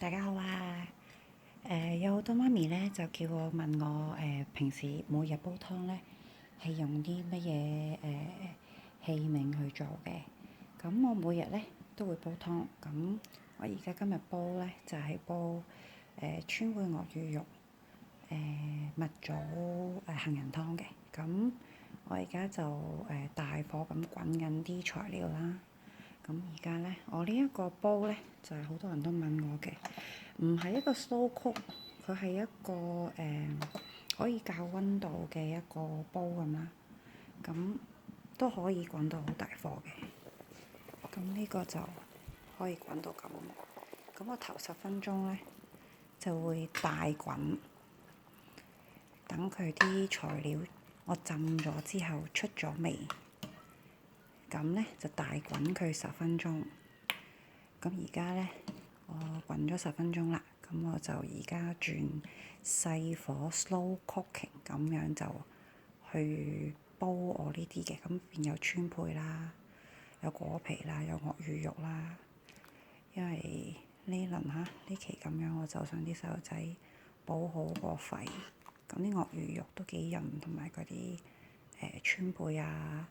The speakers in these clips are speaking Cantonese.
大家好啊！有好多媽咪咧就叫我問我平時每日煲湯咧係用啲乜嘢器皿去做嘅？咁我每日咧都會煲湯。咁我而家今日煲咧就係煲川貝鱷魚肉蜜棗杏仁湯嘅。咁我而家就大火咁滾緊啲材料啦。咁而家咧，我呢一個煲咧就係好多人都問我嘅，唔係一個 slow cook，佢係一個可以校溫度嘅一個煲咁啦。咁都可以滾到好大火嘅。咁呢個就可以滾到咁。咁我頭10分鐘咧就會大滾，等佢啲材料我浸咗之後出咗味。咁咧就大滾佢10分鐘。咁而家咧，我滾咗10分鐘啦。咁我就而家轉細火 slow cooking，咁樣就去煲我呢啲嘅。咁變有川貝啦，有果皮啦，有鱷魚肉啦。因為呢輪呢期咁樣，我就想啲細路仔補好個肺。咁啲鱷魚肉都幾韌，同埋嗰啲川貝啊。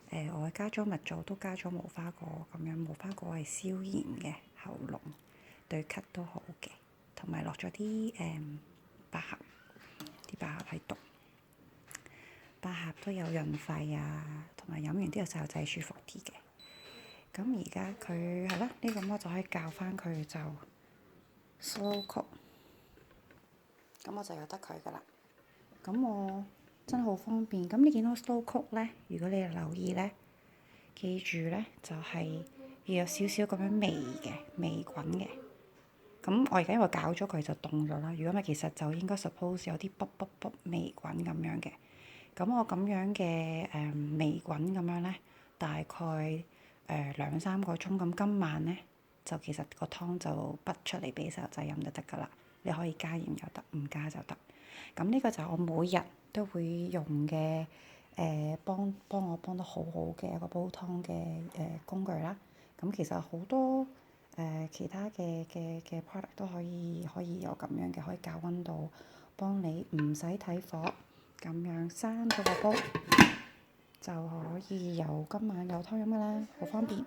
我加咗蜜棗，都加咗無花果咁樣。無花果係消炎嘅，喉嚨對咳都好嘅。同埋落咗啲百合，啲百合係毒。百合都有潤肺啊，同埋飲完啲細路仔舒服啲嘅。咁而家佢係啦，呢個我就可以校翻佢就 slow cook。咁我就由得佢噶啦。咁我真係好方便。咁你見到 slow cook 咧，如果你留意咧，記住咧就係要有少少咁樣微嘅微滾嘅。咁我而家因為攪咗佢就凍咗啦。如果唔係，其實就應該 suppose 有啲卜卜卜微滾咁樣嘅。咁我咁樣嘅微滾咁樣咧，大概2-3個鐘。咁今晚咧就其實個湯就畢出嚟俾細路仔飲就得㗎啦。你可以加鹽又得，唔加就得。咁呢個就係我每日都會用嘅幫我幫得好好嘅一個煲湯嘅工具啦。咁其實好多其他嘅 product 都可以有咁樣嘅，可以校溫度，幫你唔使睇火，咁樣閂咗個煲就可以今晚有湯飲㗎啦，好方便。